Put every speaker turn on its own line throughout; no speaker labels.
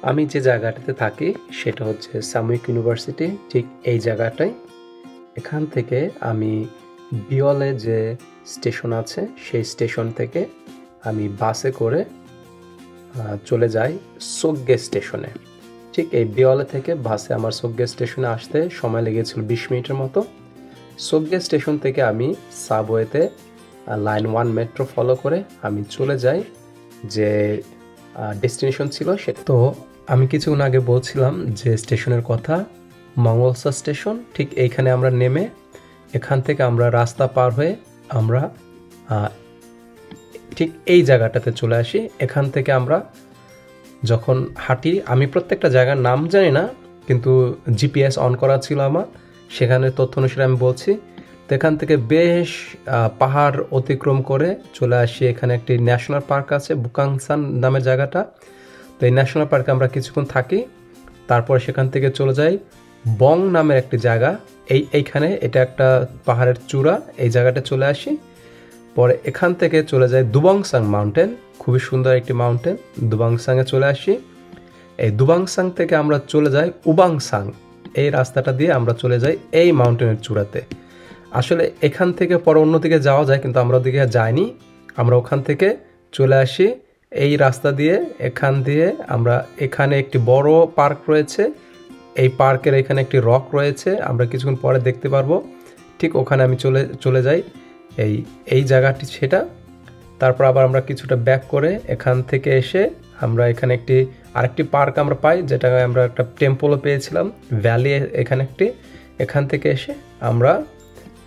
আমি যে জায়গাটাতে থাকি সেটা হচ্ছে সাময়িক ইউনিভার্সিটি, ঠিক এই জায়গাটায়। এখান থেকে আমি বিয়লে যে স্টেশন আছে সেই স্টেশন থেকে আমি বাসে করে চলে যাই সোগ্গে স্টেশনে। ঠিক এই বিয়লে থেকে বাসে আমার সোগ্গে স্টেশনে আসতে সময় লেগেছিল 20 মিনিটের মতো। সোগ্গে স্টেশন থেকে আমি সাবওয়েতে লাইন 1 মেট্রো ফলো করে আমি চলে যাই যে ডেস্টিনেশন ছিল সেটা। তো আমি কিছুক্ষণ আগে বলছিলাম যে স্টেশনের কথা, মঙ্গলসা স্টেশন। ঠিক এইখানে আমরা নেমে এখান থেকে আমরা রাস্তা পার হয়ে আমরা ঠিক এই জায়গাটাতে চলে আসি। এখান থেকে আমরা যখন হাঁটি, আমি প্রত্যেকটা জায়গার নাম জানি না, কিন্তু জিপিএস অন করা ছিল আমার, সেখানে তথ্য অনুসারে আমি বলছি। তো এখান থেকে বেশ পাহাড় অতিক্রম করে চলে আসি। এখানে একটি ন্যাশনাল পার্ক আছে, বুকাংসান নামের জায়গাটা। তো এই ন্যাশনাল পার্কে আমরা কিছুক্ষণ থাকি, তারপর সেখান থেকে চলে যাই বং নামের একটি জায়গা। এইখানে এটা একটা পাহাড়ের চূড়া, এই জায়গাটা চলে আসি। পরে এখান থেকে চলে যাই দুবংসাং মাউন্টেন, খুবই সুন্দর একটি মাউন্টেন। দুবংসাংয়ে চলে আসি। এই দুবংসাং থেকে আমরা চলে যাই উবাংসাং, এই রাস্তাটা দিয়ে আমরা চলে যাই এই মাউন্টেনের চূড়াতে। আসলে এখান থেকে পরে অন্যদিকে যাওয়া যায়, কিন্তু আমরা ওদিকে যাইনি। আমরা ওখান থেকে চলে আসি এই রাস্তা দিয়ে। এখান দিয়ে আমরা, এখানে একটি বড় পার্ক রয়েছে, এই পার্কের এখানে একটি রক রয়েছে, আমরা কিছুক্ষণ পরে দেখতে পারবো। ঠিক ওখানে আমি চলে যাই, এই জায়গাটি সেটা। তারপর আবার আমরা কিছুটা ব্যাক করে এখান থেকে এসে আমরা এখানে আরেকটি পার্ক আমরা পাই, যেটা আমরা একটা টেম্পলও পেয়েছিলাম, ভ্যালি এখানে একটি। এখান থেকে এসে আমরা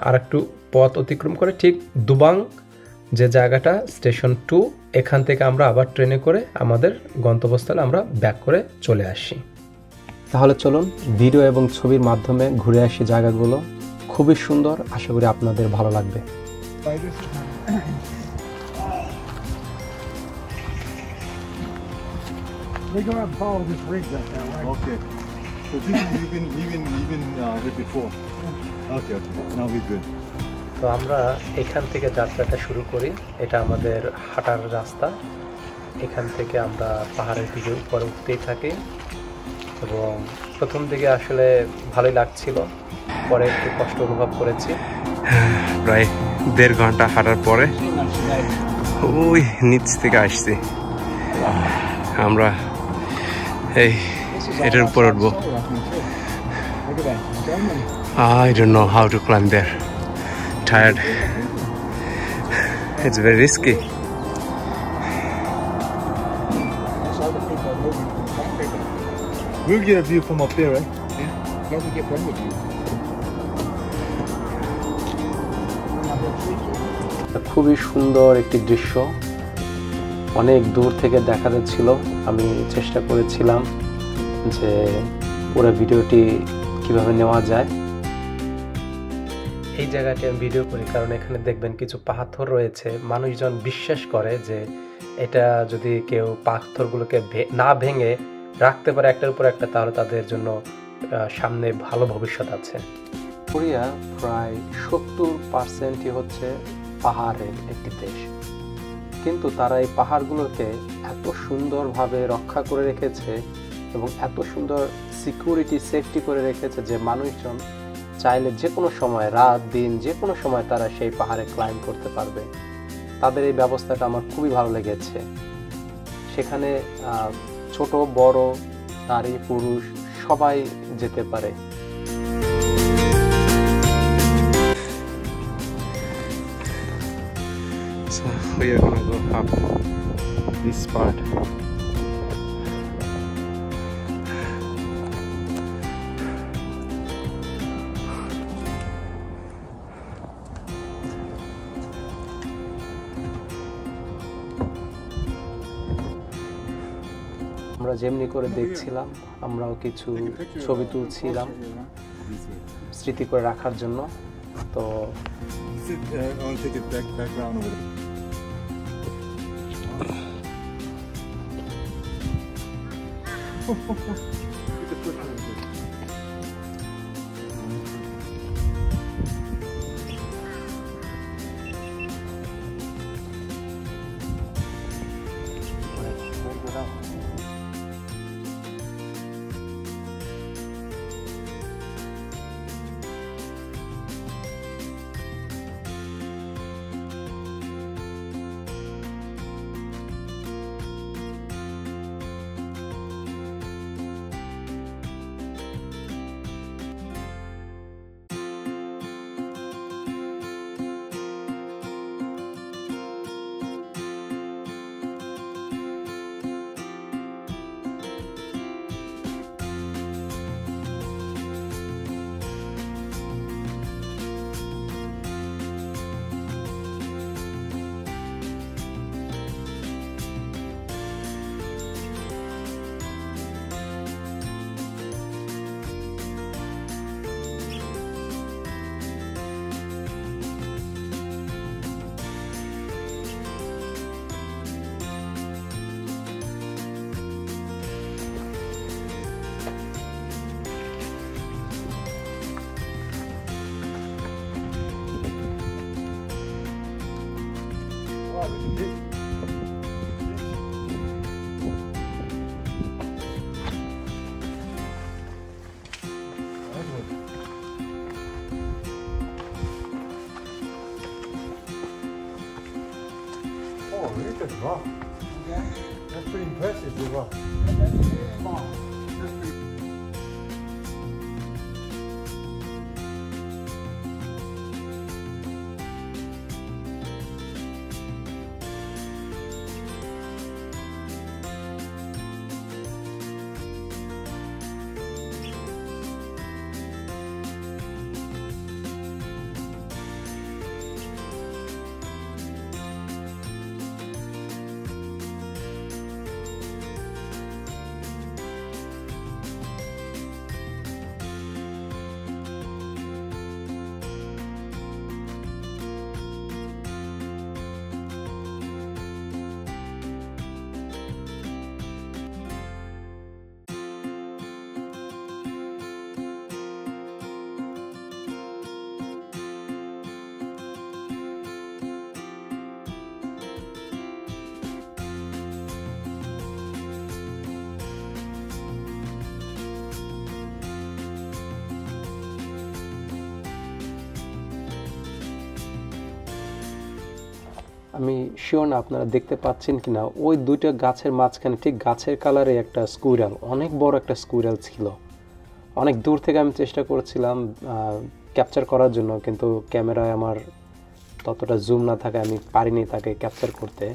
আর একটু পথ অতিক্রম করে ঠিক দুবাং যে জায়গাটা স্টেশন 2, এখান থেকে আমরা আবার ট্রেনে করে আমাদের গন্তব্যস্থলে আমরা ব্যাক করে চলে আসি। তাহলে চলুন ভিডিও এবং ছবির মাধ্যমে ঘুরে আসি জায়গাগুলো। খুবই সুন্দর, আশা করি আপনাদের ভালো লাগবে।
They go out and follow this rig right now, right?
Okay. So this is you've been here before. Okay. Now we're good.
তো আমরা এখান থেকে যাত্রাটা শুরু করি। এটা আমাদের হাঁটার রাস্তা। এখান থেকে আমরা পাহাড়ের দিকে উপরে উঠতেই থাকি এবং প্রথম দিকে আসলে ভালোই লাগছিল, পরে একটু কষ্ট অনুভব করেছি। প্রায় 1.5 ঘন্টা হাঁটার পরে ওই নিচ থেকে আসছি আমরা, এটার উপর উঠবো। I don't know how to climb there. Tired. It's very risky.
We'll get a view from up there, right?
Yeah. Don't we get plenty of view?
খুবই সুন্দর একটি দৃশ্য, অনেক দূর থেকে দেখা যাচ্ছিল। আমি চেষ্টা করেছিলাম যে পুরো ভিডিওটি কিভাবে নেওয়া যায়। এই জায়গাটি আমি ভিডিও করি কারণ এখানে দেখবেন কিছু পাথর রয়েছে। মানুষজন বিশ্বাস করে যে এটা যদি কেউ পাথরগুলোকে না ভেঙে রাখতে পারে একটার উপর একটা, তাহলে তাদের জন্য সামনে ভালো ভবিষ্যৎ আছে। কোরিয়া প্রায় 70% হচ্ছে পাহাড়ের একটি দেশ, কিন্তু তারা এই পাহাড়গুলোকে এত সুন্দরভাবে রক্ষা করে রেখেছে এবং এত সুন্দর সিকিউরিটি সেফটি করে রেখেছে যে মানুষজন চাইলে যে কোনো সময়, রাত দিন যে কোনো সময় তারা সেই পাহাড়ে ক্লাইম্ব করতে পারবে। তাদের এই ব্যবস্থাটা আমার খুবই ভালো লেগেছে। সেখানে ছোট বড়, নারী পুরুষ সবাই যেতে পারে। So we are gonna go up this part. আমরা যেমনি করে দেখছিলাম, আমরাও কিছু ছবি তুলছিলাম স্মৃতি করে রাখার জন্য। তো
I'll take it back round over there. Wow. That's pretty impressive, the rock.
আমি শিওর না আপনারা দেখতে পাচ্ছেন কিনা, ওই দুইটা গাছের মাঝখানে ঠিক গাছের কালারে একটা স্কুইরাল, অনেক বড় একটা স্কুইরাল ছিল। অনেক দূর থেকে আমি চেষ্টা করেছিলাম ক্যাপচার করার জন্য, কিন্তু ক্যামেরায় আমার ততটা জুম না থাকে আমি পারিনি তাকে ক্যাপচার করতে।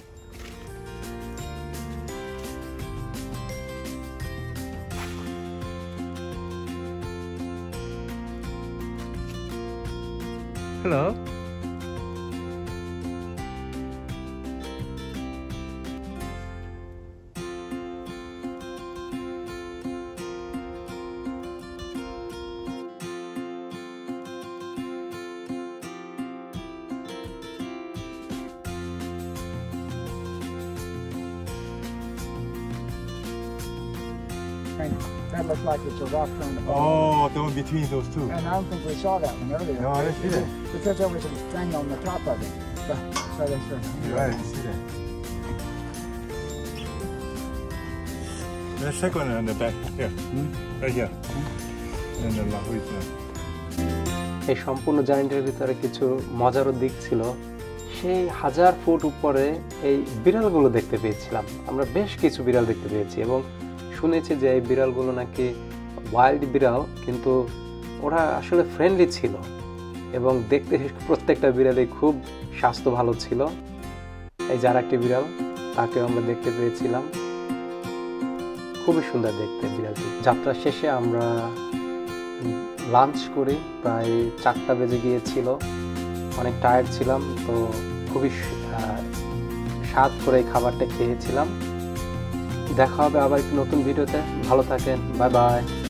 Hello,
That looks like it's a rock from the bottom.
Oh, the one between those two.
And I don't think we saw that one earlier.
No, I didn't see that.
Because there was a thing on the top of it. So that's
You're right, I didn't see that. The second one on the back here. Right here. And the La Huiza.
এই সম্পূর্ণ জার্নিটার ভিতরে কিছু মজারও দিক ছিল। সেই 1000 foot উপরে এই বিড়ালগুলো দেখতে পেয়েছিলাম আমরা, বেশ কিছু বিড়াল দেখতে পেয়েছি, এবং শুনেছি যে এই বিড়ালগুলো নাকি ওয়াইল্ড বিড়াল, কিন্তু ওরা আসলে ফ্রেন্ডলি ছিল এবং দেখতে প্রত্যেকটা বিড়ালই খুব স্বাস্থ্য ভালো ছিল। এই যার একটি বিড়াল, তাকেও আমরা দেখতে পেয়েছিলাম, খুবই সুন্দর দেখতে বিড়ালটি। যাত্রা শেষে আমরা লাঞ্চ করি, প্রায় 4টা বেজে গিয়েছিল, অনেক টায়ার্ড ছিলাম, তো খুবই স্বাদ করে এই খাবারটা খেয়েছিলাম। দেখা হবে আবার একটি নতুন ভিডিওতে, ভালো থাকেন, বাই বাই।